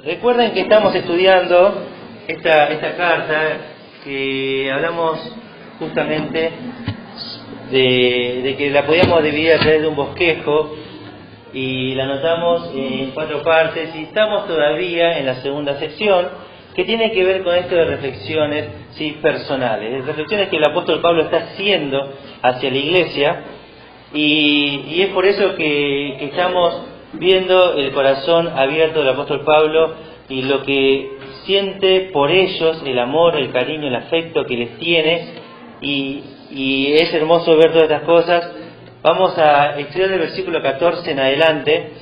Recuerden que estamos estudiando esta carta, que hablamos justamente de que la podíamos dividir a través de un bosquejo, y la anotamos en 4 partes, y estamos todavía en la segunda sección, que tiene que ver con esto de reflexiones personales, reflexiones que el apóstol Pablo está haciendo hacia la iglesia, y es por eso que estamos viendo el corazón abierto del apóstol Pablo y lo que siente por ellos, el amor, el cariño, el afecto que les tiene, y es hermoso ver todas estas cosas. Vamos a estudiar del versículo 14 en adelante.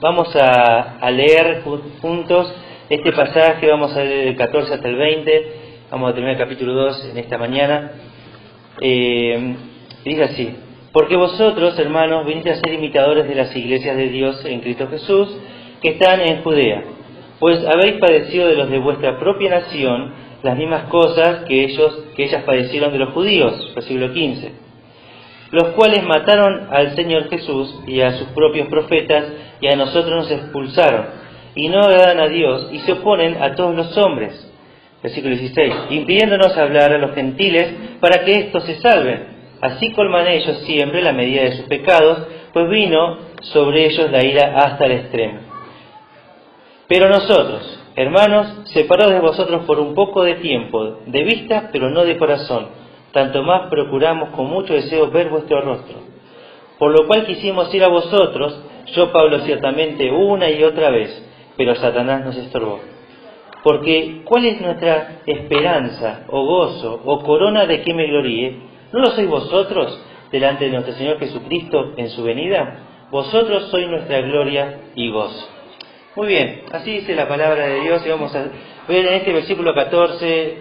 Vamos a leer juntos este pasaje. Vamos a leer del 14 hasta el 20. Vamos a terminar el capítulo 2 en esta mañana. Dice así: porque vosotros, hermanos, venís a ser imitadores de las iglesias de Dios en Cristo Jesús, que están en Judea, pues habéis padecido de los de vuestra propia nación las mismas cosas que ellas padecieron de los judíos, versículo 15, los cuales mataron al Señor Jesús y a sus propios profetas, y a nosotros nos expulsaron, y no agradan a Dios, y se oponen a todos los hombres, versículo 16, impidiéndonos hablar a los gentiles para que éstos se salven. Así colman ellos siempre la medida de sus pecados, pues vino sobre ellos la ira hasta el extremo. Pero nosotros, hermanos, separados de vosotros por un poco de tiempo, de vista, pero no de corazón, tanto más procuramos con mucho deseo ver vuestro rostro. Por lo cual quisimos ir a vosotros, yo Pablo ciertamente una y otra vez, pero Satanás nos estorbó. Porque ¿cuál es nuestra esperanza, o gozo, o corona de que me gloríe? ¿No lo sois vosotros delante de nuestro Señor Jesucristo en su venida? Vosotros sois nuestra gloria y gozo. Muy bien, así dice la palabra de Dios, y vamos a ver en este versículo 14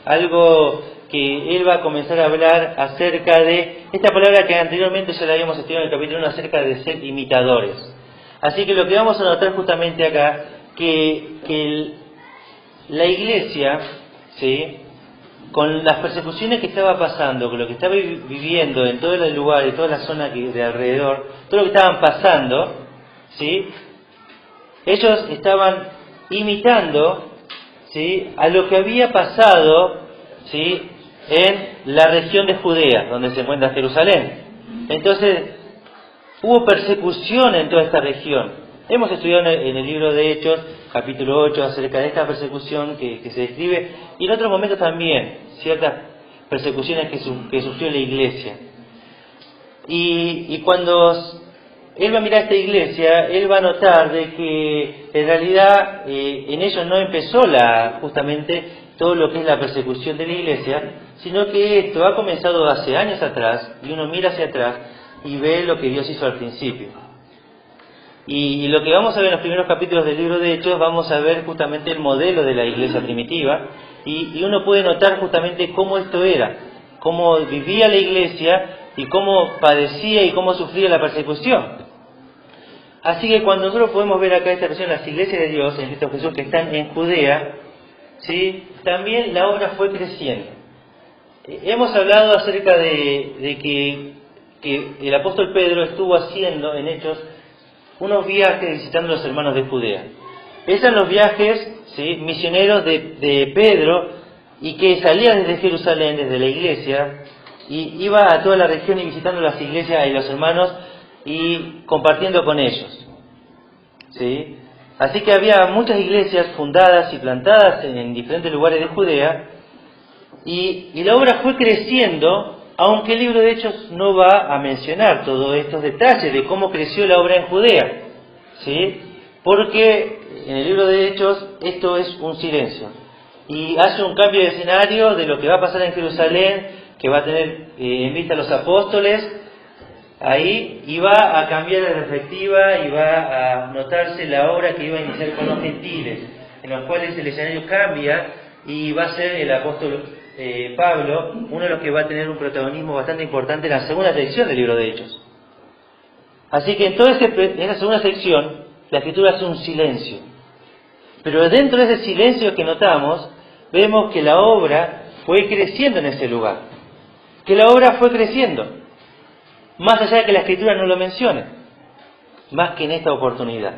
algo que él va a comenzar a hablar acerca de esta palabra que anteriormente ya la habíamos estudiado en el capítulo 1, acerca de ser imitadores. Así que lo que vamos a notar justamente acá, que la iglesia, ¿sí?, con las persecuciones que estaba pasando, con lo que estaba viviendo en todo el lugar, en toda la zona de alrededor, todo lo que estaban pasando, ¿sí?, ellos estaban imitando, ¿sí?, a lo que había pasado, ¿sí?, en la región de Judea, donde se encuentra Jerusalén. Entonces, hubo persecución en toda esta región. Hemos estudiado en el libro de Hechos, capítulo 8, acerca de esta persecución que se describe, y en otros momentos también, ciertas persecuciones que sufrió la iglesia. Y cuando él va a mirar esta iglesia, él va a notar de que en realidad en ellos no empezó justamente todo lo que es la persecución de la iglesia, sino que esto ha comenzado hace años atrás, y uno mira hacia atrás y ve lo que Dios hizo al principio. Y lo que vamos a ver en los primeros capítulos del libro de Hechos, vamos a ver justamente el modelo de la iglesia primitiva, y uno puede notar justamente cómo esto era, cómo vivía la iglesia y cómo padecía y cómo sufría la persecución. Así que cuando nosotros podemos ver acá esta versión, las iglesias de Dios en Cristo Jesús que están en Judea, ¿sí?, también la obra fue creciendo. Hemos hablado acerca de que el apóstol Pedro estuvo haciendo en Hechos unos viajes visitando a los hermanos de Judea. Esos eran los viajes, ¿sí?, misioneros de Pedro, y que salía desde Jerusalén, desde la iglesia, y iba a toda la región y visitando las iglesias y los hermanos y compartiendo con ellos, ¿sí? Así que había muchas iglesias fundadas y plantadas en diferentes lugares de Judea, y la obra fue creciendo, aunque el libro de Hechos no va a mencionar todos estos detalles de cómo creció la obra en Judea, ¿sí?, porque en el libro de Hechos esto es un silencio, y hace un cambio de escenario de lo que va a pasar en Jerusalén, que va a tener en vista a los apóstoles ahí, y va a cambiar de perspectiva, y va a notarse la obra que iba a iniciar con los gentiles, en los cuales el escenario cambia, y va a ser el apóstol Pablo uno de los que va a tener un protagonismo bastante importante en la segunda sección del libro de Hechos. Así que en esa segunda sección la escritura hace un silencio, pero dentro de ese silencio que notamos vemos que la obra fue creciendo en ese lugar, que la obra fue creciendo, más allá de que la escritura no lo mencione, más que en esta oportunidad.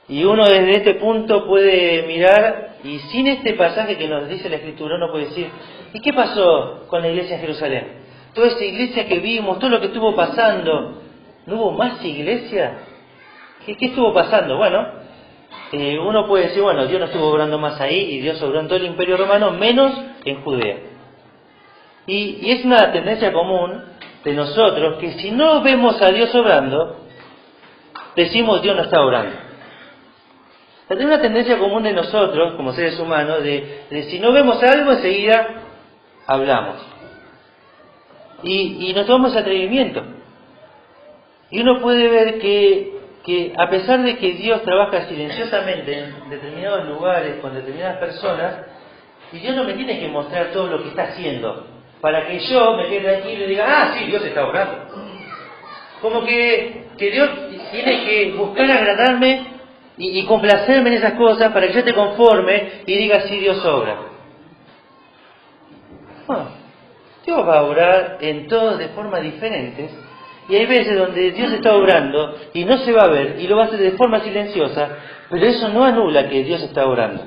Y uno desde este punto puede mirar, y sin este pasaje que nos dice la Escritura, uno puede decir, ¿y qué pasó con la iglesia en Jerusalén? Toda esa iglesia que vimos, todo lo que estuvo pasando, ¿no hubo más iglesia? ¿Qué estuvo pasando? Bueno, uno puede decir, bueno, Dios no estuvo obrando más ahí, y Dios obró en todo el Imperio Romano, menos en Judea. Y es una tendencia común de nosotros, que si no vemos a Dios obrando, decimos Dios no está obrando. Es una tendencia común de nosotros, como seres humanos, de si no vemos algo, enseguida hablamos. Y nos tomamos atrevimiento. Y uno puede ver que a pesar de que Dios trabaja silenciosamente en determinados lugares, con determinadas personas, y Dios no me tiene que mostrar todo lo que está haciendo, para que yo me quede tranquilo y diga, ah, sí, Dios está obrando. Como que Dios tiene que buscar agradarme y complacerme en esas cosas para que yo te conforme y diga, sí, Dios obra. Bueno, Dios va a obrar en todos de formas diferentes, y hay veces donde Dios está obrando y no se va a ver, y lo va a hacer de forma silenciosa, pero eso no anula que Dios está obrando.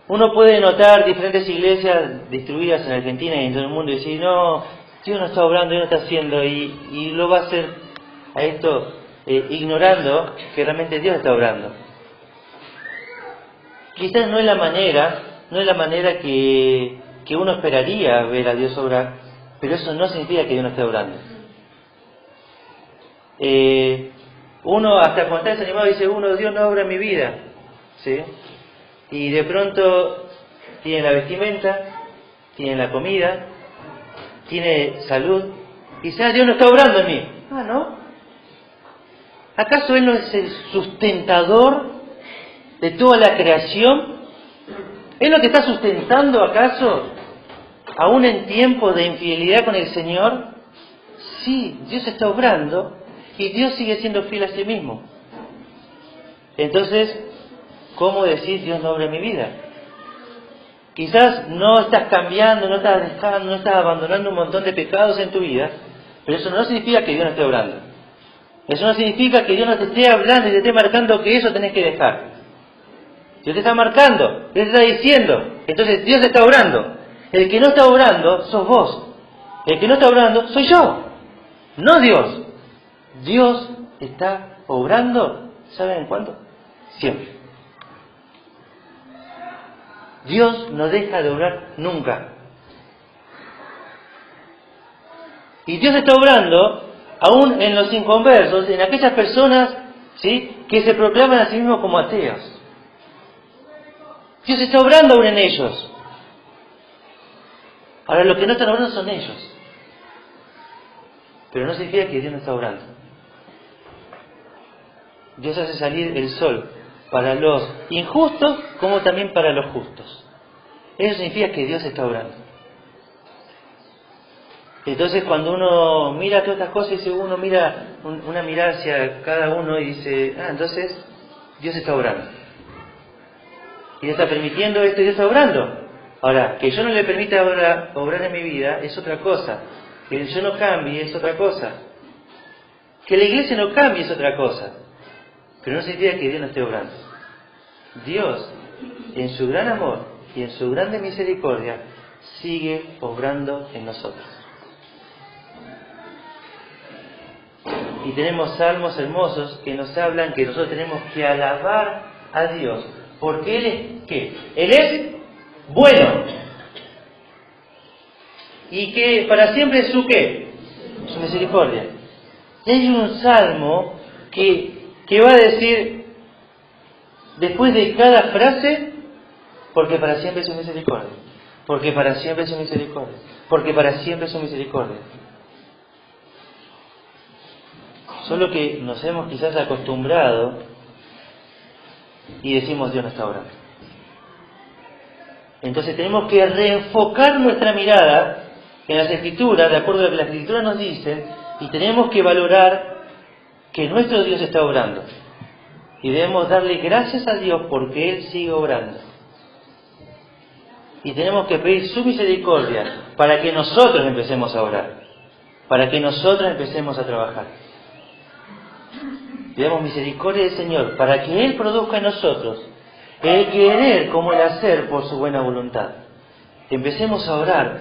Uno puede notar diferentes iglesias distribuidas en Argentina y en todo el mundo y decir, no, Dios no está obrando, Dios no está haciendo, y lo va a hacer a esto ignorando que realmente Dios está obrando. Quizás no es la manera que uno esperaría ver a Dios obrar, pero eso no significa que Dios no esté obrando. Uno hasta cuando está desanimado dice, Dios no obra en mi vida, ¿sí? Y de pronto tiene la vestimenta, tiene la comida, tiene salud, y dice, Dios no está obrando en mí. Ah, ¿no? ¿Acaso Él no es el sustentador de toda la creación? ¿Es lo que está sustentando acaso, aún en tiempos de infidelidad con el Señor? Sí, Dios está obrando y Dios sigue siendo fiel a sí mismo. Entonces, ¿cómo decir Dios no obra en mi vida? Quizás no estás cambiando, no estás dejando, no estás abandonando un montón de pecados en tu vida, pero eso no significa que Dios no esté obrando. Eso no significa que Dios no te esté hablando y te esté marcando que eso tenés que dejar. Dios te está marcando, Dios te está diciendo. Entonces Dios está obrando. El que no está obrando sos vos. El que no está obrando soy yo. No Dios. Dios está obrando, ¿saben cuándo? Siempre. Dios no deja de obrar nunca. Y Dios está obrando aún en los inconversos, en aquellas personas, ¿sí?, que se proclaman a sí mismos como ateos. Dios está obrando aún en ellos. Ahora, los que no están obrando son ellos. Pero no significa que Dios no está obrando. Dios hace salir el sol para los injustos como también para los justos. Eso significa que Dios está obrando. Entonces, cuando uno mira todas estas cosas, uno mira una mirada hacia cada uno y dice, entonces Dios está obrando. Y Dios está permitiendo esto y Dios está obrando. Ahora, que yo no le permita obrar en mi vida es otra cosa. Que yo no cambie es otra cosa. Que la iglesia no cambie es otra cosa. Pero no significa que Dios no esté obrando. Dios, en su gran amor y en su grande misericordia, sigue obrando en nosotros. Y tenemos salmos hermosos que nos hablan que nosotros tenemos que alabar a Dios. Porque Él es, ¿qué? Él es bueno. Y que para siempre es su, ¿qué? Su misericordia. Y hay un salmo que va a decir, después de cada frase, porque para siempre es su misericordia. Porque para siempre es su misericordia. Porque para siempre es su misericordia. Solo que nos hemos quizás acostumbrado y decimos Dios no está obrando. Entonces tenemos que reenfocar nuestra mirada en las Escrituras, de acuerdo a lo que las Escrituras nos dicen, y tenemos que valorar que nuestro Dios está obrando. Y debemos darle gracias a Dios porque Él sigue obrando. Y tenemos que pedir su misericordia para que nosotros empecemos a orar, para que nosotros empecemos a trabajar. pidamos misericordia del Señor para que Él produzca en nosotros el querer como el hacer por su buena voluntad. Empecemos a orar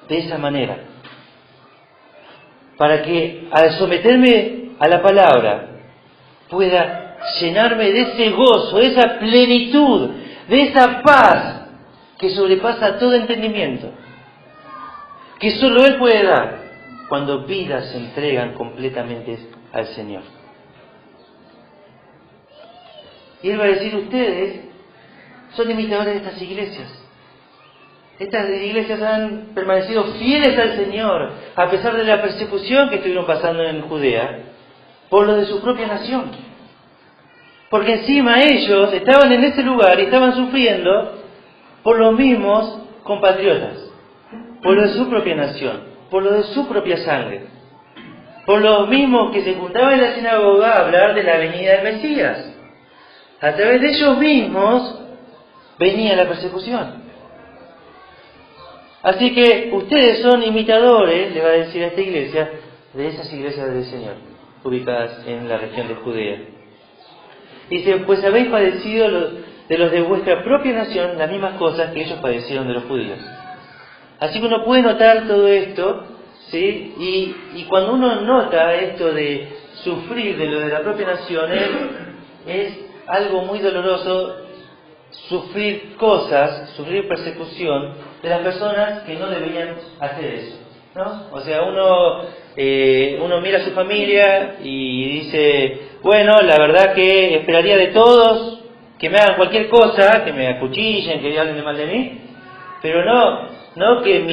de esa manera, para que al someterme a la palabra pueda llenarme de ese gozo, de esa plenitud, de esa paz que sobrepasa todo entendimiento, que solo Él puede dar cuando vidas se entregan completamente al Señor. Y Él va a decir, ustedes son imitadores de estas iglesias. Estas iglesias han permanecido fieles al Señor, a pesar de la persecución que estuvieron pasando en Judea, por lo de su propia nación. Porque encima ellos estaban en ese lugar y estaban sufriendo por los mismos compatriotas, por lo de su propia nación, por lo de su propia sangre, por los mismos que se juntaban en la sinagoga a hablar de la venida del Mesías. A través de ellos mismos venía la persecución. Así que ustedes son imitadores, le va a decir a esta iglesia, de esas iglesias del Señor, ubicadas en la región de Judea. Dice, pues habéis padecido de los de vuestra propia nación las mismas cosas que ellos padecieron de los judíos. Así que uno puede notar todo esto, ¿sí? Y cuando uno nota esto de sufrir de lo de la propia nación, es algo muy doloroso sufrir cosas, sufrir persecución de las personas que no deberían hacer eso, ¿no? O sea, uno mira a su familia y dice, bueno, la verdad que esperaría de todos que me hagan cualquier cosa, que me acuchillen, que hablen de mal de mí, pero no que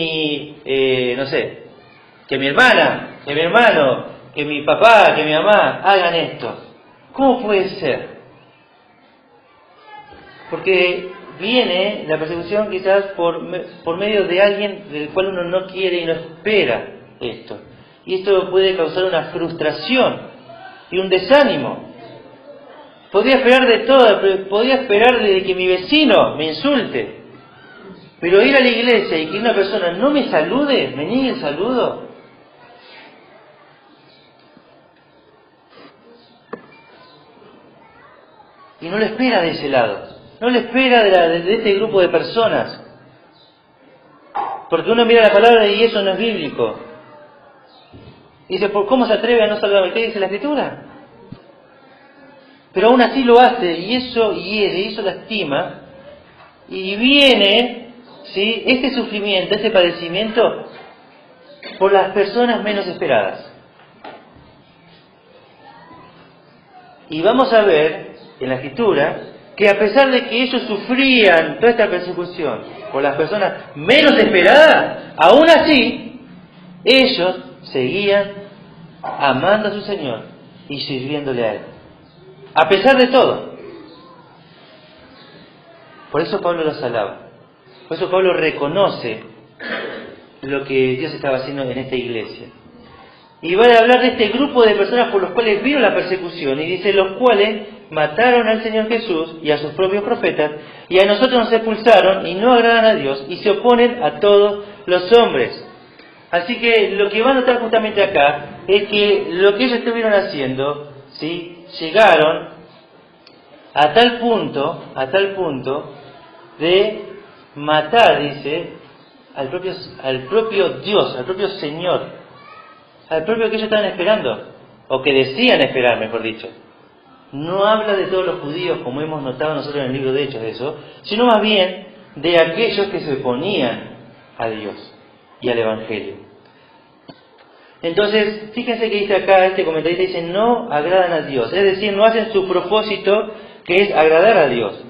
que mi hermana, que mi hermano, que mi papá, que mi mamá hagan esto. ¿Cómo puede ser? Porque viene la persecución quizás por medio de alguien del cual uno no quiere y no espera esto. Y esto puede causar una frustración y un desánimo. Podría esperar de todo, podría esperar de que mi vecino me insulte. Pero ir a la iglesia y que una persona no me salude, me niegue el saludo. Y no lo espera de ese lado. No le espera de este grupo de personas. Porque uno mira la palabra y eso no es bíblico. Dice, ¿por cómo se atreve a no saludarme? ¿Qué dice la Escritura? Pero aún así lo hace, y eso hiere, y eso lastima. Y viene, ¿sí?, este sufrimiento, este padecimiento, por las personas menos esperadas. Y vamos a ver en la Escritura que a pesar de que ellos sufrían toda esta persecución por las personas menos esperadas, aún así, ellos seguían amando a su Señor y sirviéndole a Él. A pesar de todo. Por eso Pablo los alaba. Por eso Pablo reconoce lo que Dios estaba haciendo en esta iglesia. Y va a hablar de este grupo de personas por los cuales vino la persecución, y dice, los cuales mataron al Señor Jesús y a sus propios profetas, y a nosotros nos expulsaron y no agradan a Dios, y se oponen a todos los hombres. Así que lo que va a notar justamente acá es que lo que ellos estuvieron haciendo, ¿sí?, llegaron a tal punto de matar, dice, al propio Dios, al propio Señor, al propio que ellos estaban esperando, o que decían esperar, mejor dicho. No habla de todos los judíos, como hemos notado nosotros en el libro de Hechos de eso, sino más bien de aquellos que se oponían a Dios y al Evangelio. Entonces, fíjense que dice acá, este comentarista dice, no agradan a Dios, es decir, no hacen su propósito, que es agradar a Dios.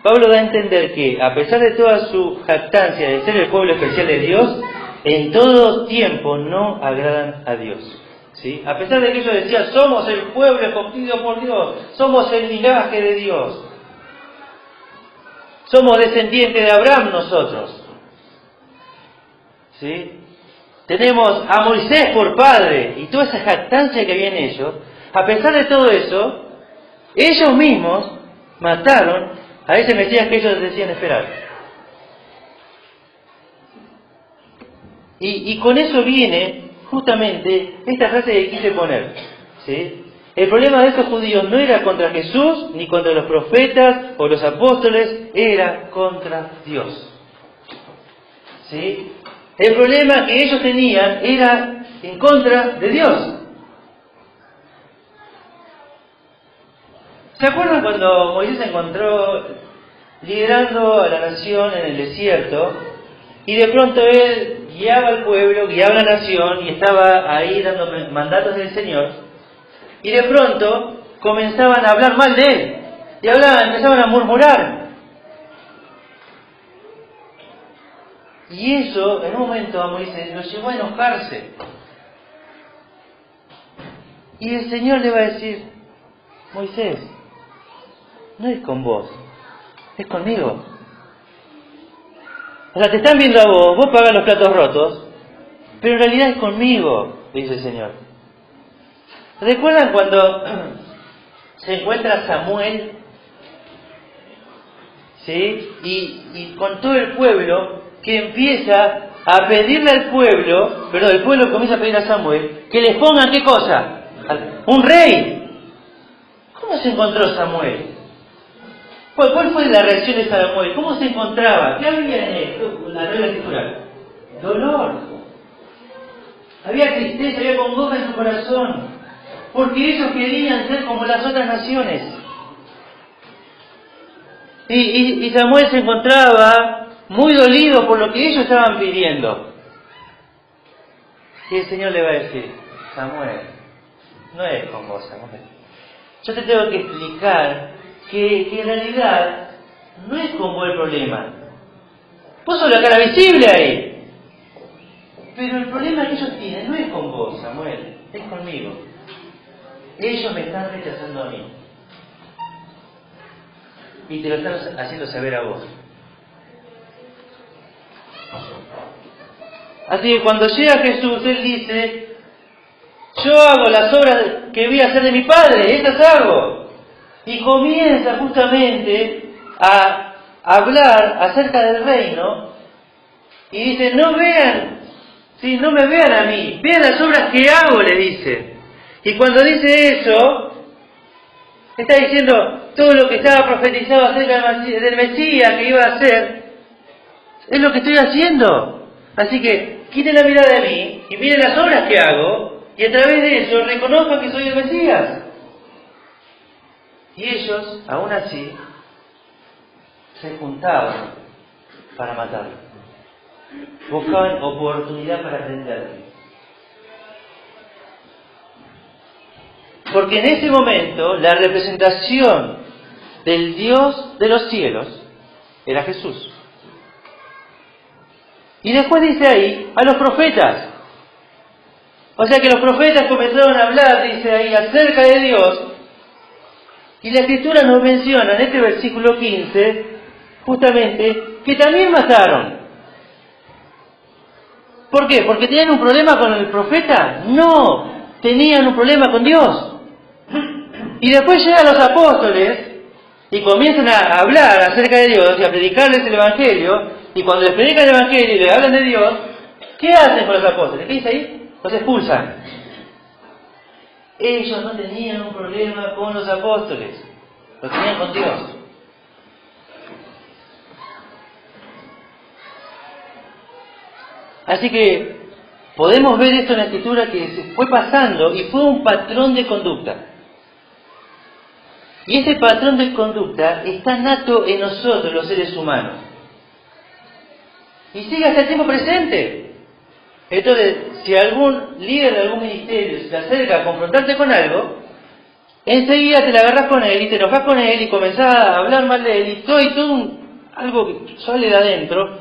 Pablo da a entender que, a pesar de toda su jactancia de ser el pueblo especial de Dios, en todo tiempo no agradan a Dios, ¿sí? A pesar de que ellos decían, somos el pueblo escogido por Dios, somos el linaje de Dios, somos descendientes de Abraham nosotros, ¿sí? Tenemos a Moisés por padre, y toda esa jactancia que había en ellos, a pesar de todo eso, ellos mismos mataron a ese Mesías que ellos decían esperar. Y con eso viene justamente esta frase que quise poner, ¿sí? El problema de estos judíos no era contra Jesús, ni contra los profetas o los apóstoles, era contra Dios. ¿Sí? El problema que ellos tenían era en contra de Dios. ¿Se acuerdan cuando Moisés se encontró liderando a la nación en el desierto y de pronto él guiaba al pueblo, guiaba a la nación y estaba ahí dando mandatos del Señor y de pronto comenzaban a hablar mal de él y empezaban a murmurar? Y eso en un momento a Moisés lo llevó a enojarse y el Señor le va a decir: Moisés, no es con vos, es conmigo. O sea, te están viendo a vos pagas los platos rotos, pero en realidad es conmigo, dice el Señor. ¿Recuerdan cuando se encuentra Samuel? ¿Sí? Y con todo el pueblo que empieza a pedirle al pueblo, el pueblo comienza a pedir a Samuel que les pongan ¿qué cosa? Un rey. ¿Cómo se encontró Samuel? ¿Cuál fue la reacción de Samuel? ¿Cómo se encontraba? ¿Qué había en él? La regla escritural. Dolor. Había tristeza, había congoja en su corazón. Porque ellos querían ser como las otras naciones. Y Samuel se encontraba muy dolido por lo que ellos estaban pidiendo. Y el Señor le va a decir: Samuel, no es con vos, Samuel. Yo te tengo que explicar que en realidad no es con vos el problema. Vos sos la cara visible ahí. Pero el problema que ellos tienen no es con vos, Samuel, es conmigo. Ellos me están rechazando a mí. Y te lo están haciendo saber a vos. Así que cuando llega Jesús, Él dice: yo hago las obras que voy a hacer de mi Padre, estas hago. Y comienza justamente a hablar acerca del reino y dice: no me vean a mí, vean las obras que hago, le dice. Y cuando dice eso, está diciendo todo lo que estaba profetizado acerca del Mesías que iba a hacer, es lo que estoy haciendo. Así que quiten la mirada de mí y miren las obras que hago y a través de eso reconozcan que soy el Mesías. Y ellos, aún así, se juntaban para matarlo. Buscaban oportunidad para prenderlo. Porque en ese momento, la representación del Dios de los cielos era Jesús. Y después dice ahí, a los profetas. O sea que los profetas comenzaron a hablar, dice ahí, acerca de Dios. Y la Escritura nos menciona en este versículo 15, justamente, que también mataron. ¿Por qué? ¿Porque tenían un problema con el profeta? No, tenían un problema con Dios. Y después llegan los apóstoles y comienzan a hablar acerca de Dios y a predicarles el Evangelio. Y cuando les predican el Evangelio y les hablan de Dios, ¿qué hacen con los apóstoles? ¿Qué dice ahí? Los expulsan. Ellos no tenían un problema con los apóstoles, lo tenían con Dios. Así que podemos ver esto en la Escritura que se fue pasando y fue un patrón de conducta. Y ese patrón de conducta está nato en nosotros, los seres humanos. Y sigue hasta el tiempo presente. Entonces, si algún líder de algún ministerio se acerca a confrontarte con algo, enseguida te la agarras con él y te enojas con él y comenzás a hablar mal de él y todo algo que sale de adentro.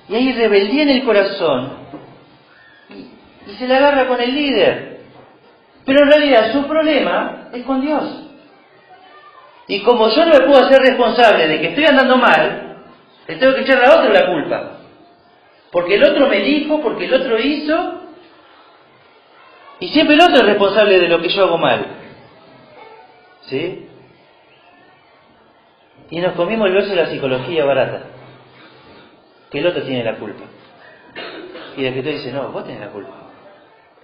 Y hay rebeldía en el corazón y se la agarra con el líder. Pero en realidad su problema es con Dios. Y como yo no me puedo hacer responsable de que estoy andando mal, le tengo que echar a otro la culpa. Porque el otro me dijo, porque el otro hizo, y siempre el otro es responsable de lo que yo hago mal. ¿Sí? Y nos comimos el verso de la psicología barata, que el otro tiene la culpa. Y el escritor dice: no, vos tenés la culpa,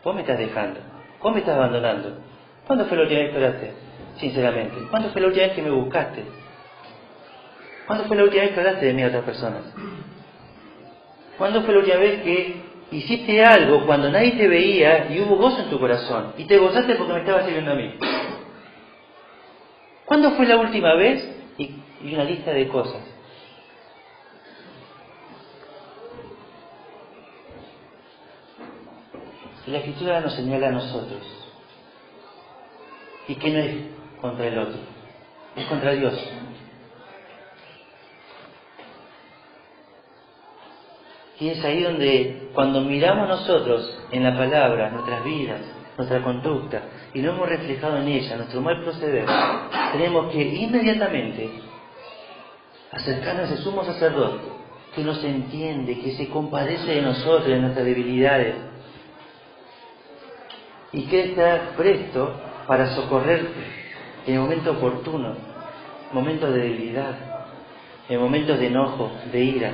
vos me estás dejando. Vos me estás abandonando. ¿Cuándo fue la última vez que oraste? Sinceramente. ¿Cuándo fue la última vez que me buscaste? ¿Cuándo fue la última vez que hablaste de mí a otras personas? ¿Cuándo fue la última vez que hiciste algo cuando nadie te veía y hubo gozo en tu corazón? Y te gozaste porque me estabas sirviendo a mí. ¿Cuándo fue la última vez? Y una lista de cosas. La Escritura nos señala a nosotros. Y que no es contra el otro, es contra Dios. Y es ahí donde, cuando miramos nosotros en la palabra, nuestras vidas, nuestra conducta, y lo hemos reflejado en ella, nuestro mal proceder, tenemos que inmediatamente acercarnos a ese sumo sacerdote, que nos entiende, que se compadece de nosotros, de nuestras debilidades, y que está presto para socorrerte en el momento oportuno, en momentos de debilidad, en momentos de enojo, de ira.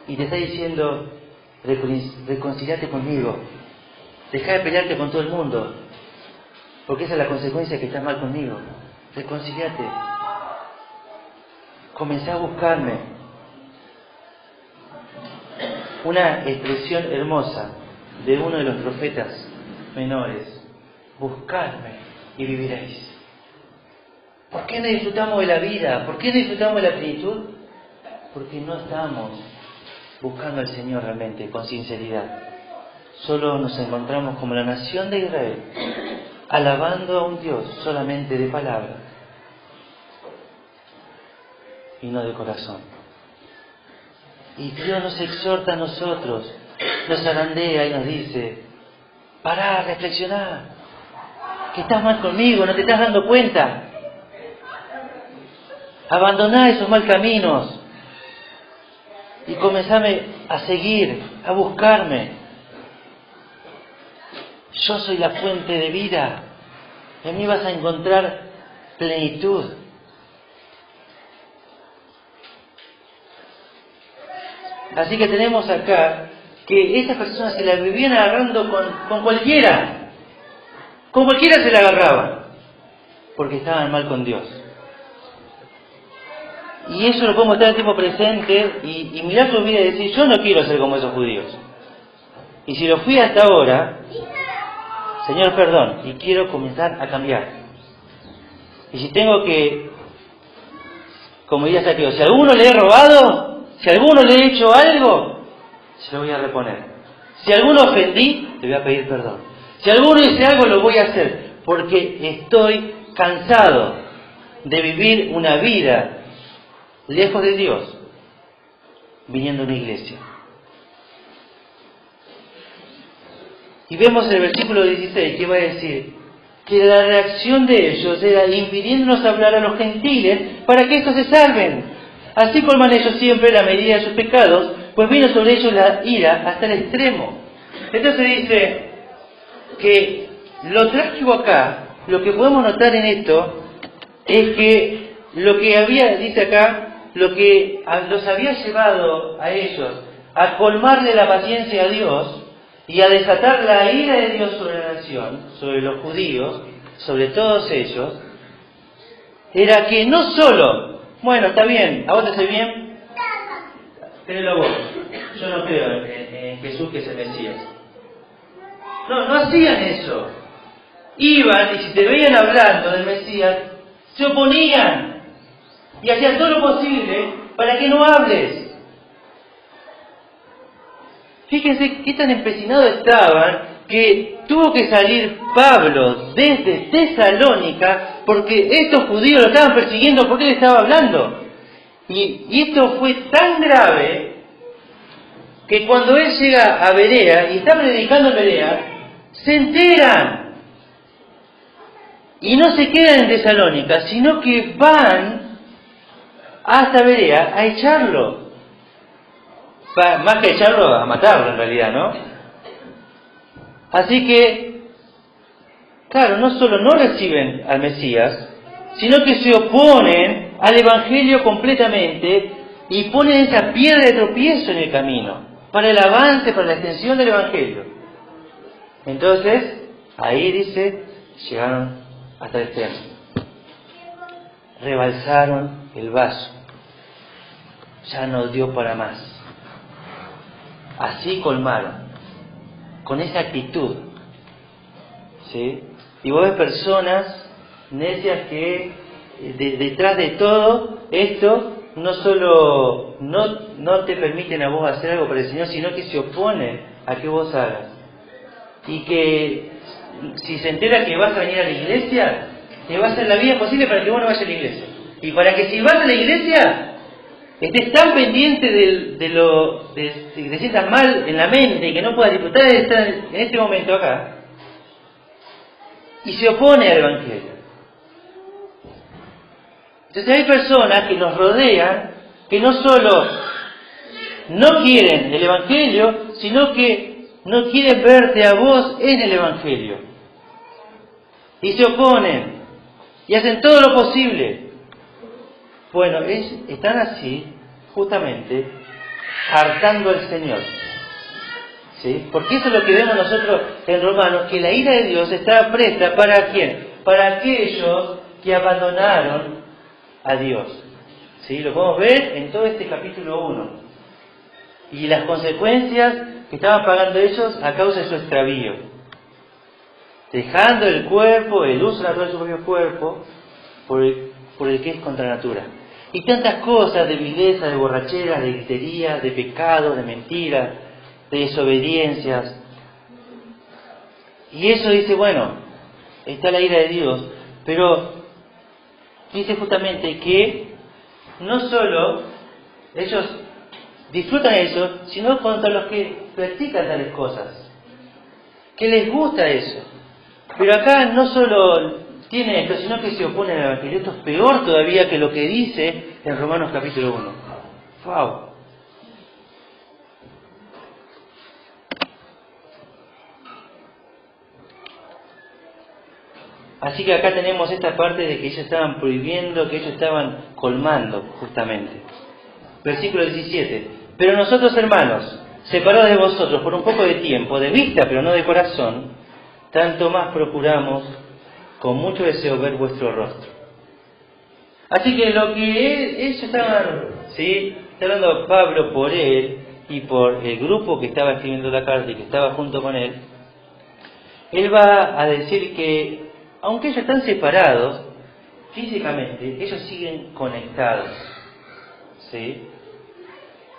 Y te está diciendo, reconciliate conmigo, deja de pelearte con todo el mundo, porque esa es la consecuencia que estás mal conmigo. Reconciliate, comenzá a buscarme. Una expresión hermosa de uno de los profetas menores: buscadme y viviréis. ¿Por qué no disfrutamos de la vida? ¿Por qué no disfrutamos de la plenitud? Porque no estamos buscando al Señor realmente, con sinceridad. Solo nos encontramos como la nación de Israel, alabando a un Dios solamente de palabra y no de corazón. Y Dios nos exhorta a nosotros, nos zarandea y nos dice: pará, reflexioná, que estás mal conmigo, no te estás dando cuenta. Abandoná esos mal caminos y comenzame a seguir, a buscarme. Yo soy la fuente de vida. En mí vas a encontrar plenitud. Así que tenemos acá que esas personas se la vivían agarrando con cualquiera. Con cualquiera se la agarraban, porque estaban mal con Dios. Y eso lo podemos estar en tiempo presente y mirar su vida y decir: yo no quiero ser como esos judíos. Y si lo fui hasta ahora, Señor, perdón, y quiero comenzar a cambiar. Y si tengo que, como diría Saqueo, si a alguno le he robado, si a alguno le he hecho algo, se lo voy a reponer. Si a alguno ofendí, te voy a pedir perdón. Si a alguno hice algo, lo voy a hacer, porque estoy cansado de vivir una vida lejos de Dios, viniendo a una iglesia. Y vemos en el versículo 16 que va a decir que la reacción de ellos era impidiéndonos hablar a los gentiles para que estos se salven. Así colman ellos siempre la medida de sus pecados, pues vino sobre ellos la ira hasta el extremo. Entonces dice que lo trágico acá, lo que podemos notar en esto, es que lo que había, dice acá, lo que los había llevado a ellos a colmarle la paciencia a Dios y a desatar la ira de Dios sobre la nación, sobre los judíos, sobre todos ellos, era que no solo, bueno, está bien, ¿a vos te hace bien? Créelo vos. Yo no creo en Jesús, que es el Mesías. No hacían eso. Iban y si te veían hablando del Mesías, se oponían y hacían todo lo posible para que no hables. Fíjense qué tan empecinados estaban que tuvo que salir Pablo desde Tesalónica porque estos judíos lo estaban persiguiendo porque él estaba hablando. Y esto fue tan grave que cuando él llega a Berea y está predicando en Berea, se enteran. Y no se quedan en Tesalónica, sino que van hasta Berea a echarlo. Más que echarlo, a matarlo en realidad, ¿no? Así que, claro, no solo no reciben al Mesías, sino que se oponen al Evangelio completamente y ponen esa piedra de tropiezo en el camino, para el avance, para la extensión del Evangelio. Entonces, ahí dice, llegaron hasta el extremo. Rebalsaron el vaso. Ya no dio para más. Así colmaron. Con esa actitud. ¿Sí? Y vos ves personas necias que detrás de todo esto no solo no te permiten a vos hacer algo para el Señor, sino que se oponen a que vos hagas. Y que si se entera que vas a venir a la iglesia, te va a hacer la vida posible para que vos no vayas a la iglesia. Y para que si vas a la iglesia, estés tan pendiente de te sientas mal en la mente y que no puedas disfrutar de estar en este momento acá, y se opone al Evangelio. Entonces hay personas que nos rodean que no solo no quieren el Evangelio, sino que no quieren verte a vos en el Evangelio. Y se oponen y hacen todo lo posible. Bueno, están así, justamente, hartando al Señor. ¿Sí? Porque eso es lo que vemos nosotros en Romanos, que la ira de Dios está presta ¿para quién? Para aquellos que abandonaron a Dios. ¿Sí? Lo podemos ver en todo este capítulo 1. Y las consecuencias que estaban pagando ellos a causa de su extravío. Dejando el cuerpo, el uso natural de su propio cuerpo, por el que es contra natura. Y tantas cosas de vileza, de borrachera, de gritería, de pecados, de mentiras, de desobediencias. Y eso dice, bueno, está la ira de Dios, pero dice justamente que no solo ellos disfrutan eso, sino contra los que practican tales cosas, que les gusta eso. Pero acá no solo tiene esto, sino que se opone al Evangelio. Esto es peor todavía que lo que dice en Romanos capítulo 1. ¡Wow! Así que acá tenemos esta parte de que ellos estaban prohibiendo, que ellos estaban colmando, justamente. Versículo 17. Pero nosotros, hermanos, separados de vosotros por un poco de tiempo, de vista pero no de corazón, tanto más procuramos con mucho deseo ver vuestro rostro. Así que lo que ellos estaban, ¿sí? Está hablando Pablo por él y por el grupo que estaba escribiendo la carta y que estaba junto con él, él va a decir que aunque ellos están separados físicamente, ellos siguen conectados. ¿Sí?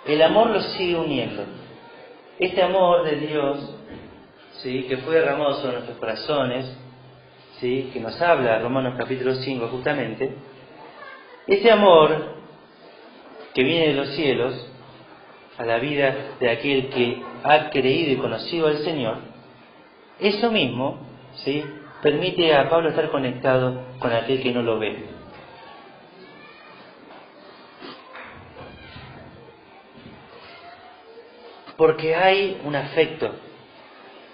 El amor los sigue uniendo. Este amor de Dios, ¿sí? Que fue derramado sobre nuestros corazones, ¿sí? Que nos habla Romanos capítulo 5 justamente, ese amor que viene de los cielos a la vida de aquel que ha creído y conocido al Señor, eso mismo, ¿sí? Permite a Pablo estar conectado con aquel que no lo ve. Porque hay un afecto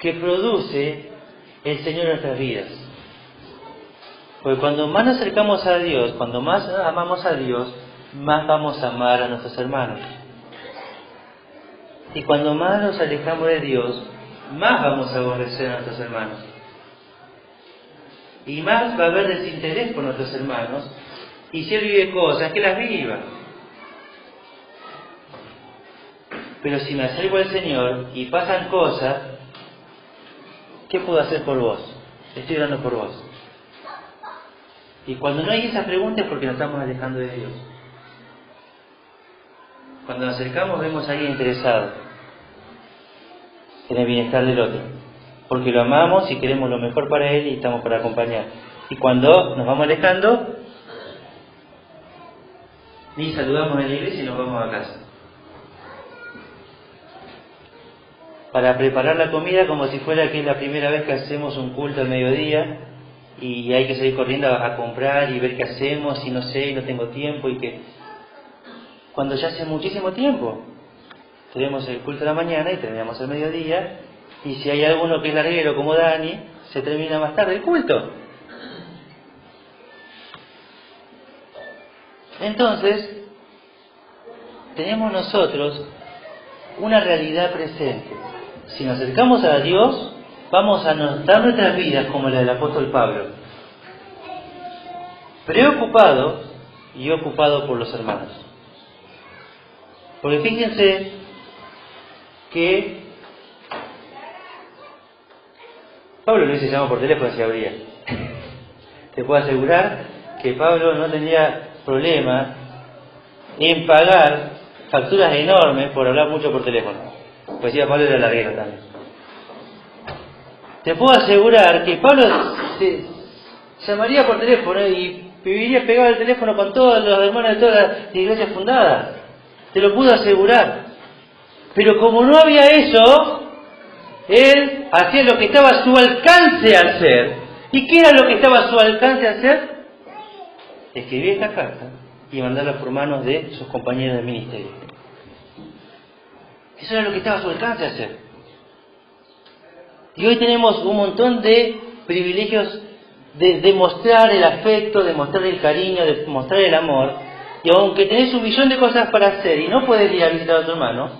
que produce el Señor en nuestras vidas. Porque cuando más nos acercamos a Dios, cuando más amamos a Dios, más vamos a amar a nuestros hermanos. Y cuando más nos alejamos de Dios, más vamos a aborrecer a nuestros hermanos. Y más va a haber desinterés por nuestros hermanos. Y si Él vive cosas, que las viva. Pero si me acerco al Señor y pasan cosas, ¿qué puedo hacer por vos? Estoy orando por vos. Y cuando no hay esas preguntas es porque nos estamos alejando de Dios. Cuando nos acercamos vemos a alguien interesado en el bienestar del otro. Porque lo amamos y queremos lo mejor para él y estamos para acompañar. Y cuando nos vamos alejando, ni saludamos en la iglesia y nos vamos a casa. Para preparar la comida como si fuera que es la primera vez que hacemos un culto al mediodía y hay que salir corriendo a comprar y ver qué hacemos y no sé, y no tengo tiempo y que... Cuando ya hace muchísimo tiempo tenemos el culto a la mañana y terminamos al mediodía y si hay alguno que es larguero como Dani, se termina más tarde el culto. Entonces, tenemos nosotros una realidad presente. Si nos acercamos a Dios, vamos a anotar nuestras vidas como la del apóstol Pablo, preocupado y ocupado por los hermanos. Porque fíjense que Pablo lo hubiese llamado por teléfono si habría. Te puedo asegurar que Pablo no tendría problema en pagar facturas enormes por hablar mucho por teléfono. Pues sí, Pablo era larguero también. Te puedo asegurar que Pablo se llamaría por teléfono y viviría pegado al teléfono con todos los hermanos de todas las iglesias fundadas. Te lo puedo asegurar. Pero como no había eso, él hacía lo que estaba a su alcance hacer. ¿Y qué era lo que estaba a su alcance hacer? Escribir esta carta y mandarla por manos de sus compañeros de ministerio. Eso era lo que estaba a su alcance hacer. Y hoy tenemos un montón de privilegios de mostrar el afecto, de mostrar el cariño, de mostrar el amor. Y aunque tenés un millón de cosas para hacer y no podés ir a visitar a tu hermano,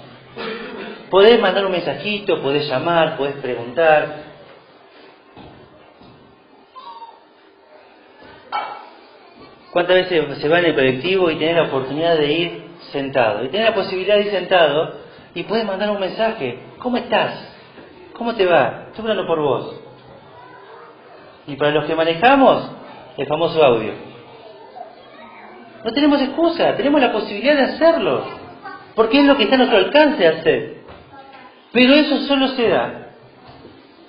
podés mandar un mensajito, podés llamar, podés preguntar. ¿Cuántas veces se va en el colectivo y tenés la oportunidad de ir sentado? Y tenés la posibilidad de ir sentado y podés mandar un mensaje. ¿Cómo estás? ¿Cómo te va? Estoy hablando por vos. Y para los que manejamos, el famoso audio. No tenemos excusa, tenemos la posibilidad de hacerlo. Porque es lo que está a nuestro alcance hacer. Pero eso solo se da,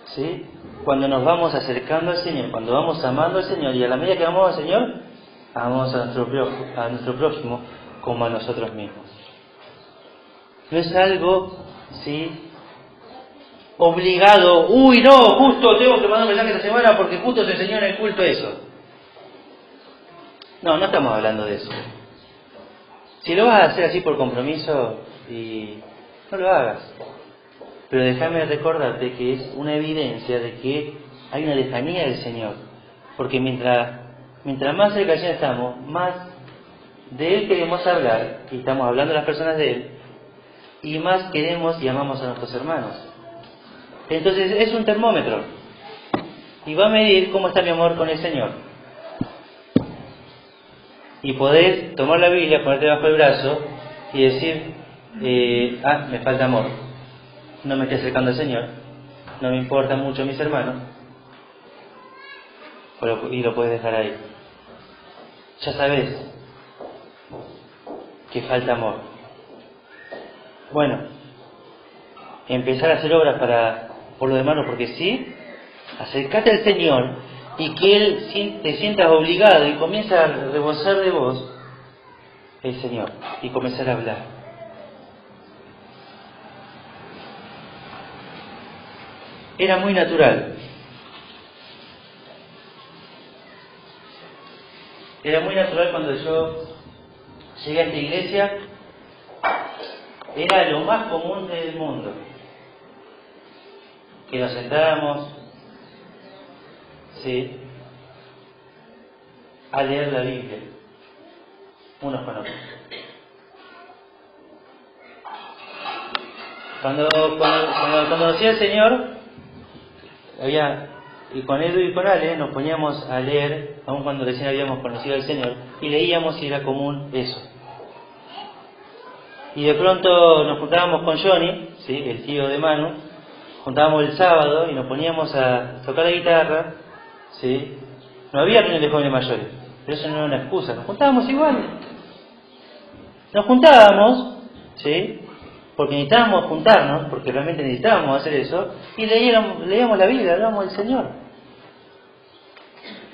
¿sí?, cuando nos vamos acercando al Señor, cuando vamos amando al Señor. Y a la medida que amamos al Señor, amamos a nuestro prójimo como a nosotros mismos. No es algo, ¿sí?, obligado. Uy, no, justo tengo que mandar un mensaje esta semana porque justo se enseñó en el culto eso. No estamos hablando de eso. Si lo vas a hacer así por compromiso, y no lo hagas. Pero déjame recordarte que es una evidencia de que hay una lejanía del Señor. Porque mientras más cerca ya estamos, más de Él queremos hablar, y estamos hablando a las personas de Él, y más queremos y amamos a nuestros hermanos. Entonces es un termómetro y va a medir cómo está mi amor con el Señor. Y podés tomar la Biblia, ponerte bajo el brazo y decir, me falta amor, no me estoy acercando al Señor, no me importan mucho mis hermanos, y lo puedes dejar ahí. Ya sabes que falta amor. Bueno, empezar a hacer obras por los hermanos, porque sí, acercate al Señor y que Él te sientas obligado y comienza a rebosar de vos el Señor y comenzar a hablar. Era muy natural. Era muy natural cuando yo llegué a esta iglesia. Era lo más común del mundo que nos sentáramos, ¿sí?, a leer la Biblia unos con otros. Cuando conocí al Señor, y con Edu y con Ale nos poníamos a leer, aun cuando recién habíamos conocido al Señor, y leíamos y era común eso. Y de pronto nos juntábamos con Johnny, ¿sí?, el tío de Manu, juntábamos el sábado y nos poníamos a tocar la guitarra, ¿sí? No había reuniones de jóvenes mayores, pero eso no era una excusa, nos juntábamos igual. Nos juntábamos, ¿sí?, porque necesitábamos juntarnos, porque realmente necesitábamos hacer eso, y leíamos la Biblia, hablábamos del Señor.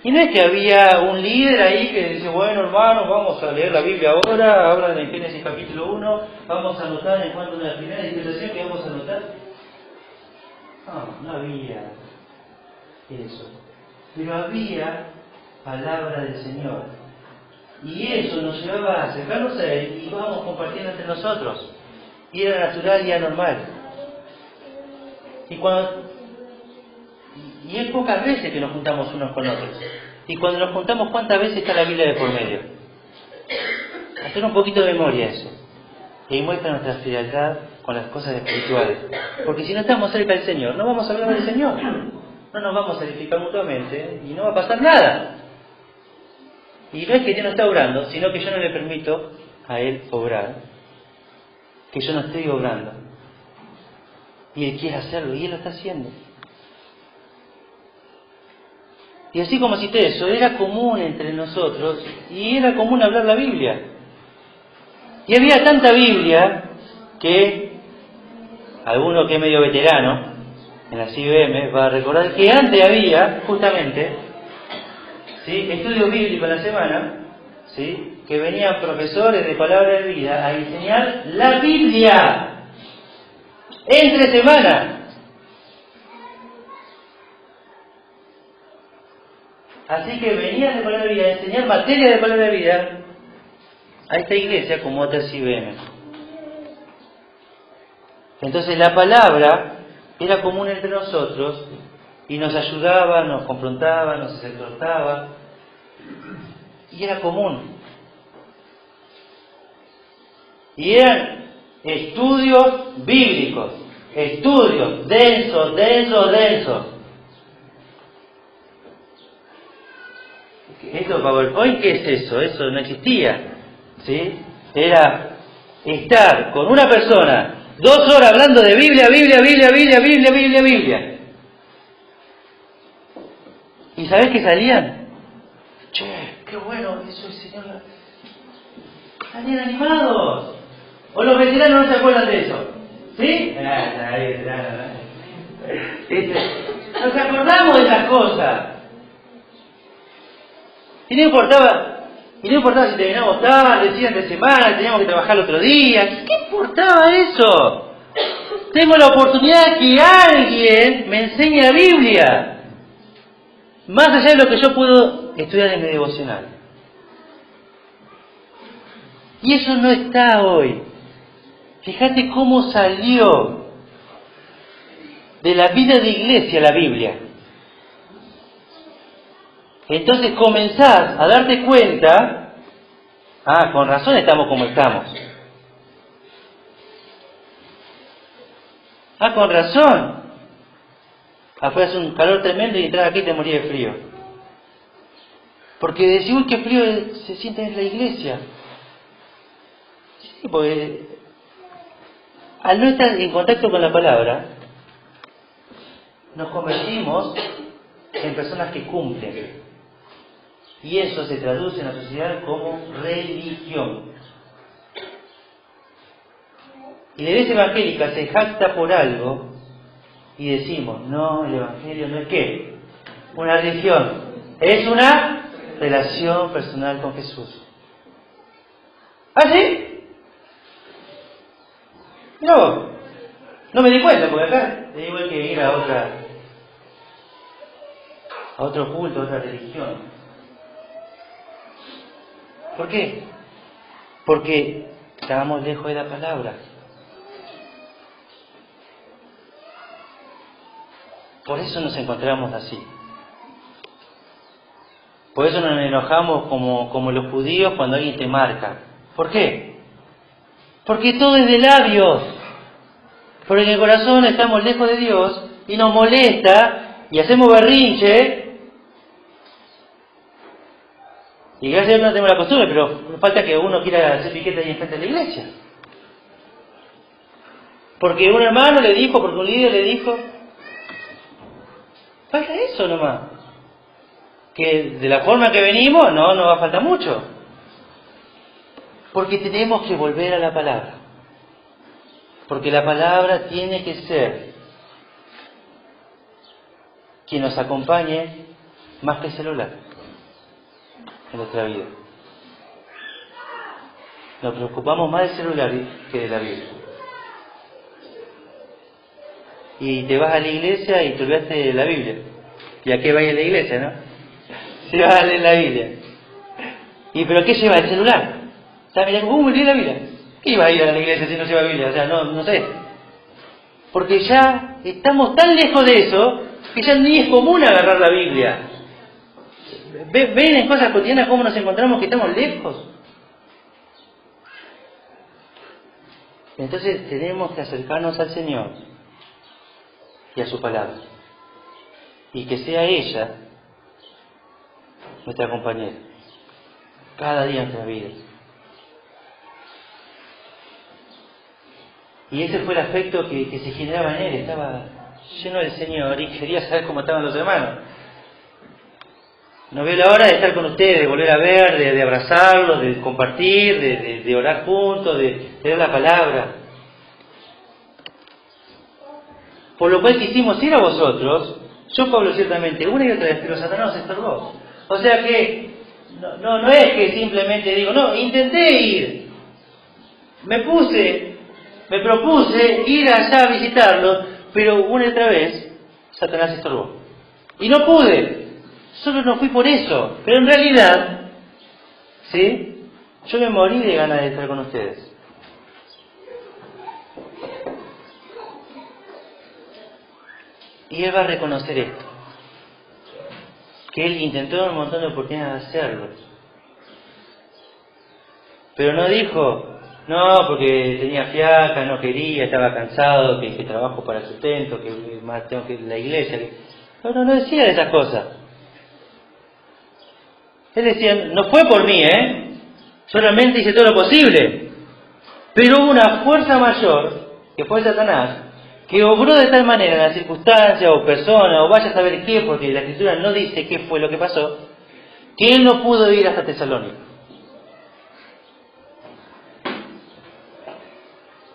Y no es que había un líder ahí que dice, bueno, hermanos, vamos a leer la Biblia ahora, hablan en Génesis capítulo 1, vamos a anotar en cuanto a la primera dispensación que vamos a anotar. No había eso. Pero había palabra del Señor. Y eso nos llevaba a acercarnos a Él y íbamos compartiendo entre nosotros. Y era natural y anormal. Y es pocas veces que nos juntamos unos con otros. Y cuando nos juntamos, ¿cuántas veces está la Biblia de por medio? Hacer un poquito de memoria eso. Y muestra nuestra frialdad con las cosas espirituales. Porque si no estamos cerca del Señor, no vamos a hablar del Señor. No nos vamos a edificar mutuamente y no va a pasar nada. Y no es que Dios no está obrando, sino que yo no le permito a Él obrar. Que yo no estoy obrando. Y Él quiere hacerlo y Él lo está haciendo. Y así como cité eso, era común entre nosotros y era común hablar la Biblia. Y había tanta Biblia que alguno que es medio veterano en la IBM va a recordar que antes había justamente, ¿sí?, estudios bíblicos en la semana, ¿sí?, que venían profesores de palabra de vida a enseñar la Biblia entre semanas. Así que venían de palabra de vida a enseñar materia de palabra de vida a esta iglesia como otras IBM. Entonces la palabra era común entre nosotros y nos ayudaba, nos confrontaba, nos exhortaba y era común. Y eran estudios bíblicos, estudios densos. ¿Esto PowerPoint qué es eso? Eso no existía, ¿sí? Era estar con una persona 2 horas hablando de Biblia. ¿Y sabés qué salían? Che, qué bueno, eso es Señor. Salían animados. O los veteranos no se acuerdan de eso. ¿Sí? Nos acordamos de esas cosas. Y no importaba si terminábamos tarde, si entre semana, teníamos que trabajar el otro día. ¿Qué importaba eso? Tengo la oportunidad que alguien me enseñe la Biblia. Más allá de lo que yo puedo estudiar en mi devocional. Y eso no está hoy. Fíjate cómo salió de la vida de iglesia la Biblia. Entonces comenzás a darte cuenta, con razón estamos como estamos. Con razón. Afuera hace un calor tremendo y entrar aquí y te morí de frío. Porque decís, uy, qué frío se siente en la iglesia. Sí, porque al no estar en contacto con la palabra, nos convertimos en personas que cumplen. Y eso se traduce en la sociedad como religión. Y la iglesia evangélica se jacta por algo y decimos, no, el evangelio no es ¿qué? Una religión. Es una relación personal con Jesús. ¿Ah, sí? No me di cuenta, porque acá es igual que ir a otro culto, a otra religión. ¿Por qué? Porque estábamos lejos de la palabra. Por eso nos encontramos así. Por eso nos enojamos como los judíos cuando alguien te marca. ¿Por qué? Porque todo es de labios. Porque en el corazón estamos lejos de Dios y nos molesta y hacemos berrinche. Y gracias a Dios no tenemos la costumbre, pero falta que uno quiera hacer piquete ahí enfrente de la iglesia. Porque un hermano le dijo, porque un líder le dijo. Falta eso nomás. Que de la forma que venimos, no va a faltar mucho. Porque tenemos que volver a la palabra. Porque la palabra tiene que ser quien nos acompañe más que el celular en nuestra vida. Nos preocupamos más del celular que de la Biblia. Y te vas a la iglesia y te olvidaste de la Biblia. ¿Y a qué vas a la iglesia, no? Si vas a leer la Biblia. ¿Y pero qué lleva el celular? ¿Estás mirando? ¿Cómo me olvidé la Biblia? ¿Qué iba a ir a la iglesia si no lleva Biblia? O sea, no sé. Porque ya estamos tan lejos de eso que ya ni es común agarrar la Biblia. ¿Ven en cosas cotidianas cómo nos encontramos que estamos lejos? Entonces tenemos que acercarnos al Señor y a su palabra. Y que sea ella nuestra compañera, cada día en nuestra vida. Y ese fue el afecto que se generaba en él. Estaba lleno del Señor y quería saber cómo estaban los hermanos. No veo la hora de estar con ustedes, de volver a ver, de abrazarlos, de compartir, de orar juntos, de leer la palabra. Por lo cual quisimos ir a vosotros, yo Pablo ciertamente, una y otra vez, pero Satanás nos estorbó. O sea que no es que simplemente digo, no, intenté ir, me propuse ir allá a visitarlo, pero una y otra vez Satanás estorbó. Y no pude, solo no fui por eso, pero en realidad, ¿sí? Yo me morí de ganas de estar con ustedes. Y él va a reconocer esto, que él intentó un montón de oportunidades de hacerlo, pero no dijo, no, porque tenía fiaca, no quería, estaba cansado, que trabajo para sustento, que más tengo que ir a la iglesia. No decía de esas cosas. Él decía, no fue por mí, solamente hice todo lo posible, pero hubo una fuerza mayor, que fue Satanás, que obró de tal manera en la circunstancia o persona, o vaya a saber qué, porque la Escritura no dice qué fue lo que pasó, que él no pudo ir hasta Tesalónica.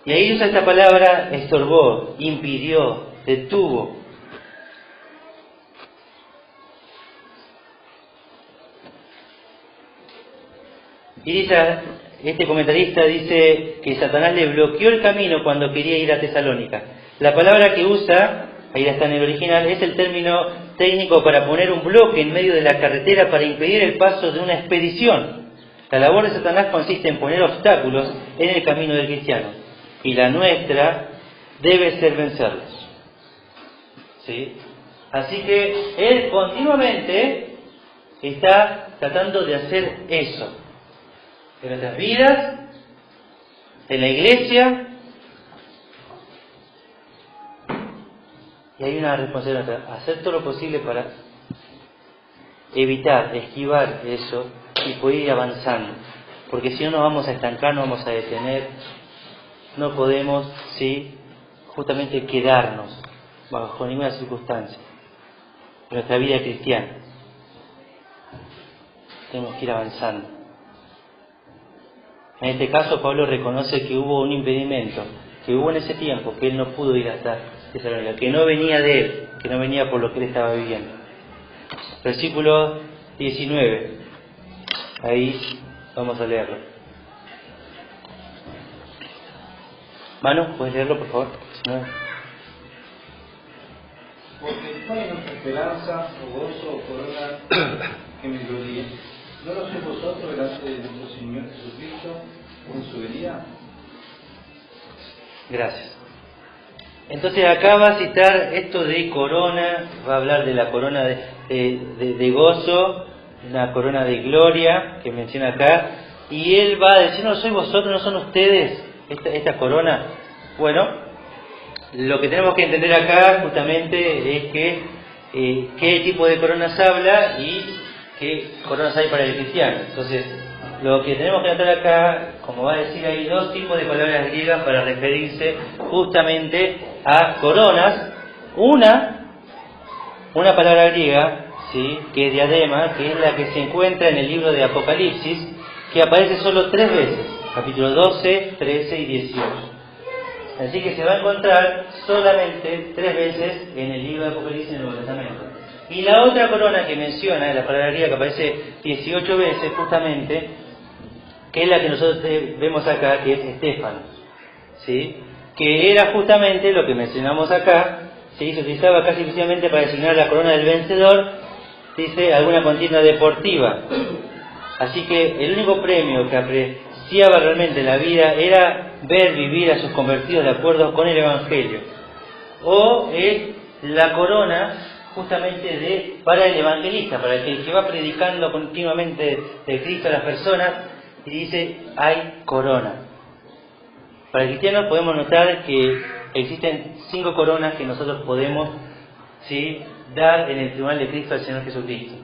Y ahí usa esta palabra, estorbó, impidió, detuvo. Y dice, este comentarista dice que Satanás le bloqueó el camino cuando quería ir a Tesalónica. La palabra que usa, ahí está en el original, es el término técnico para poner un bloque en medio de la carretera para impedir el paso de una expedición. La labor de Satanás consiste en poner obstáculos en el camino del cristiano. Y la nuestra debe ser vencerlos. ¿Sí? Así que él continuamente está tratando de hacer eso. En nuestras vidas, en la iglesia. Y hay una responsabilidad, hacer todo lo posible para evitar, esquivar eso y poder ir avanzando. Porque si no nos vamos a estancar, nos vamos a detener. No podemos, justamente quedarnos bajo ninguna circunstancia en nuestra vida cristiana. Tenemos que ir avanzando. En este caso, Pablo reconoce que hubo un impedimento, que hubo en ese tiempo, que él no pudo ir hasta Tesalónica, que no venía de él, que no venía por lo que él estaba viviendo. Versículo 19. Ahí vamos a leerlo. Manu, ¿puedes leerlo, por favor? No. Porque no hay nuestra esperanza, o gozo, o corona que me gloríe. ¿No lo sois vosotros delante de nuestro Señor Jesucristo en su venida? Gracias. Entonces acá va a citar esto de corona, va a hablar de la corona de gozo, una corona de gloria que menciona acá, y él va a decir, no sois vosotros, no son ustedes esta corona. Bueno, lo que tenemos que entender acá justamente es que qué tipo de coronas habla y qué coronas hay para el cristiano. Entonces, lo que tenemos que notar acá, como va a decir, hay dos tipos de palabras griegas para referirse justamente a coronas. Una palabra griega, que es diadema, que es la que se encuentra en el libro de Apocalipsis, que aparece solo 3 veces, capítulo 12, 13 y 18. Así que se va a encontrar solamente 3 veces en el libro de Apocalipsis en el Nuevo Testamento. Y la otra corona que menciona, la palabra griega que aparece 18 veces justamente, que es la que nosotros vemos acá, que es Estéfanos, que era justamente lo que mencionamos acá, se utilizaba casi exclusivamente para designar la corona del vencedor, dice, alguna contienda deportiva. Así que el único premio que apreciaba realmente en la vida era ver vivir a sus convertidos de acuerdo con el Evangelio. O es la corona justamente para el evangelista, para el que va predicando continuamente de Cristo a las personas, y dice, hay corona. Para el cristiano podemos notar que existen 5 coronas que nosotros podemos, ¿sí?, dar en el tribunal de Cristo al Señor Jesucristo,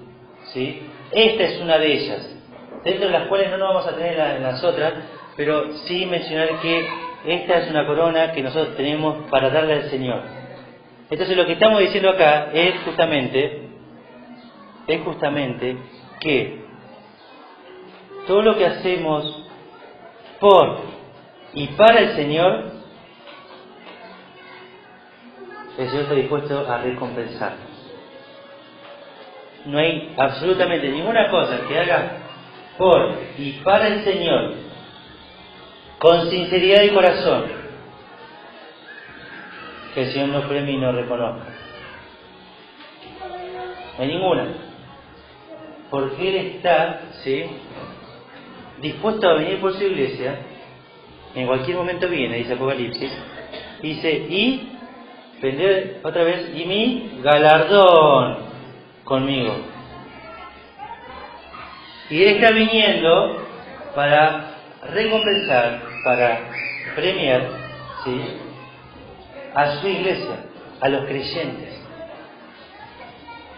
¿sí? Esta es una de ellas, dentro de las cuales no nos vamos a tener en las otras, pero sí mencionar que esta es una corona que nosotros tenemos para darle al Señor. Entonces lo que estamos diciendo acá es justamente que todo lo que hacemos por y para el Señor está dispuesto a recompensarnos. No hay absolutamente ninguna cosa que haga por y para el Señor con sinceridad de corazón que el Señor no premie y no reconozca. No hay ninguna. Porque Él está, ¿sí?, dispuesto a venir por su iglesia. En cualquier momento viene, dice Apocalipsis, dice, y vendré otra vez, y mi galardón conmigo. Y Él está viniendo para recompensar, para premiar, ¿sí?, a su iglesia, a los creyentes.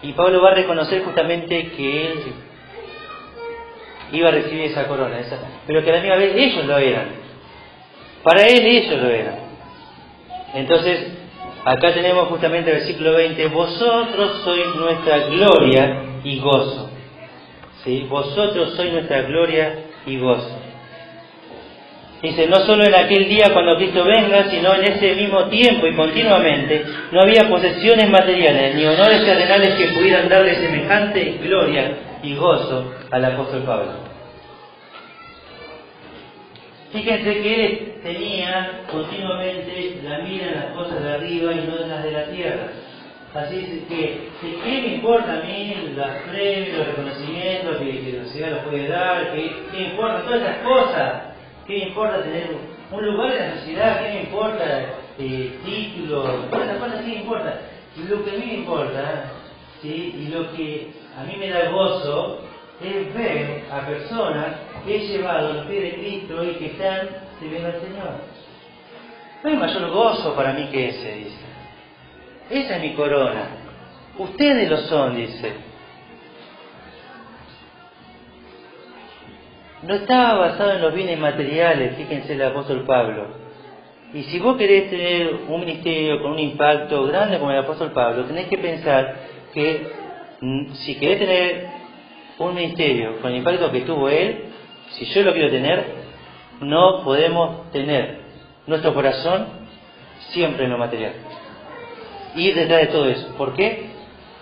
Y Pablo va a reconocer justamente que él iba a recibir esa corona, pero que a la misma vez ellos lo eran. Para él ellos lo eran. Entonces, acá tenemos justamente el versículo 20, vosotros sois nuestra gloria y gozo. ¿Sí? Vosotros sois nuestra gloria y gozo. Dice, no solo en aquel día cuando Cristo venga, sino en ese mismo tiempo y continuamente, no había posesiones materiales ni honores terrenales que pudieran darle semejante gloria y gozo al apóstol Pablo. Fíjense que él tenía continuamente la mira en las cosas de arriba y no en las de la tierra. Así que, ¿qué me importa a mí los premios, los reconocimientos que la sociedad los puede dar? ¿Qué me importa todas esas cosas? ¿Qué me importa tener un lugar en la sociedad? ¿Qué me importa títulos? Todas esas cosas, ¿qué me importa? Y lo que a mí me importa, ¿sí?, y lo que a mí me da gozo, es ver a personas que he llevado a los pies de Cristo y que están sirviendo al Señor. No hay mayor gozo para mí que ese, dice. Esa es mi corona. Ustedes lo son, dice. No estaba basado en los bienes materiales, fíjense el apóstol Pablo. Y si vos querés tener un ministerio con un impacto grande como el apóstol Pablo, tenés que pensar que si querés tener un ministerio con el impacto que tuvo él, si yo lo quiero tener, no podemos tener nuestro corazón siempre en lo material. Ir detrás de todo eso. ¿Por qué?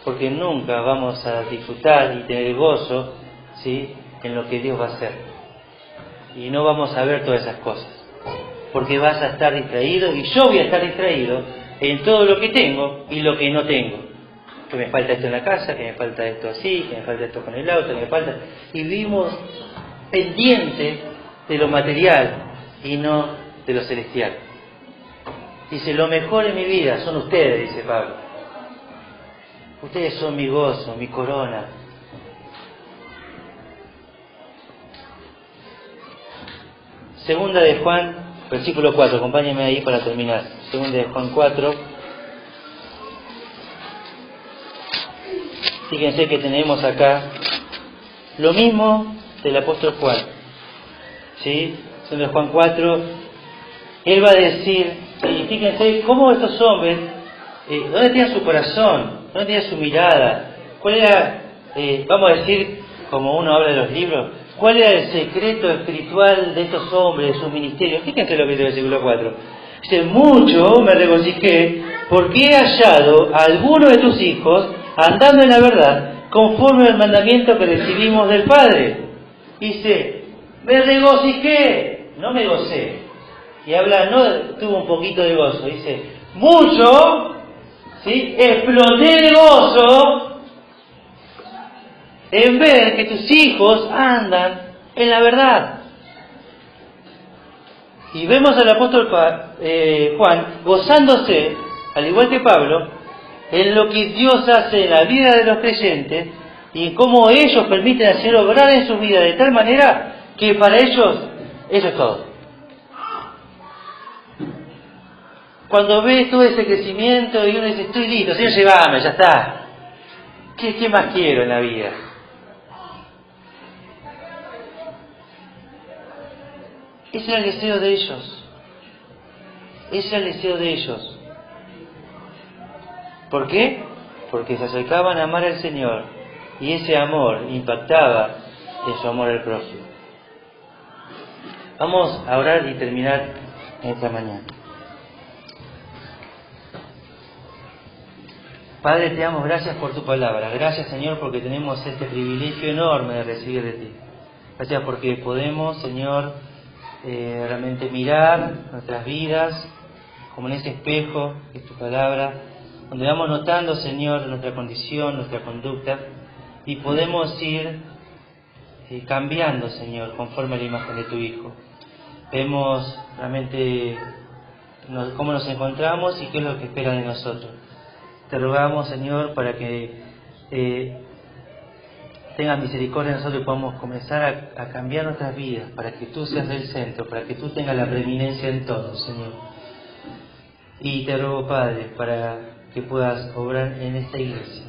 Porque nunca vamos a disfrutar y tener gozo, ¿sí?, en lo que Dios va a hacer. Y no vamos a ver todas esas cosas. Porque vas a estar distraído, y yo voy a estar distraído en todo lo que tengo y lo que no tengo. Que me falta esto en la casa, que me falta esto así, que me falta esto con el auto, que me falta... Y vivimos pendientes de lo material y no de lo celestial. Dice, lo mejor en mi vida son ustedes, dice Pablo. Ustedes son mi gozo, mi corona. Segunda de Juan, versículo 4, acompáñenme ahí para terminar. Segunda de Juan 4. Fíjense que tenemos acá lo mismo del apóstol Juan. ¿Sí? Segunda de Juan 4. Él va a decir, y fíjense cómo estos hombres, ¿dónde tenían su corazón? ¿Dónde tenían su mirada? ¿Cuál era, vamos a decir, como uno habla de los libros, cuál era el secreto espiritual de estos hombres, de sus ministerios? Fíjense lo que dice el versículo 4. Dice, mucho me regocijé porque he hallado a alguno de tus hijos andando en la verdad, conforme al mandamiento que recibimos del Padre. Dice, me regocijé, no me gocé. Y habla, no tuvo un poquito de gozo, dice, mucho, ¿sí?, exploté de gozo en ver que tus hijos andan en la verdad. Y vemos al apóstol Juan gozándose, al igual que Pablo, en lo que Dios hace en la vida de los creyentes y en cómo ellos permiten al Señor obrar en su vida de tal manera que para ellos eso es todo. cuando ves todo ese crecimiento y uno dice, estoy listo, Señor, llévame, ya está. ¿Qué más quiero en la vida? Ese era el deseo de ellos. Ese era el deseo de ellos. ¿Por qué? Porque se acercaban a amar al Señor y ese amor impactaba en su amor al prójimo. Vamos a orar y terminar esta mañana. Padre, te damos gracias por tu palabra. Gracias, Señor, porque tenemos este privilegio enorme de recibir de ti. Gracias porque podemos, Señor, realmente mirar nuestras vidas como en ese espejo que es tu palabra, donde vamos notando, Señor, nuestra condición, nuestra conducta, y podemos ir cambiando, Señor, conforme a la imagen de tu Hijo. Vemos realmente cómo nos encontramos y qué es lo que espera de nosotros. Te rogamos, Señor, para que tengas misericordia de nosotros y podamos comenzar a cambiar nuestras vidas, para que tú seas el centro, para que tú tengas la preeminencia en todo, Señor. Y te ruego, Padre, para que puedas obrar en esta iglesia,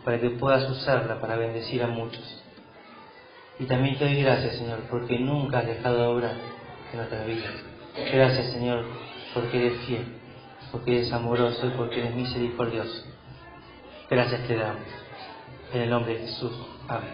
para que puedas usarla para bendecir a muchos. Y también te doy gracias, Señor, porque nunca has dejado de obrar en nuestras vidas. Gracias, Señor, porque eres fiel, porque eres amoroso y porque eres misericordioso. Gracias te damos. En el nombre de Jesús. Amén.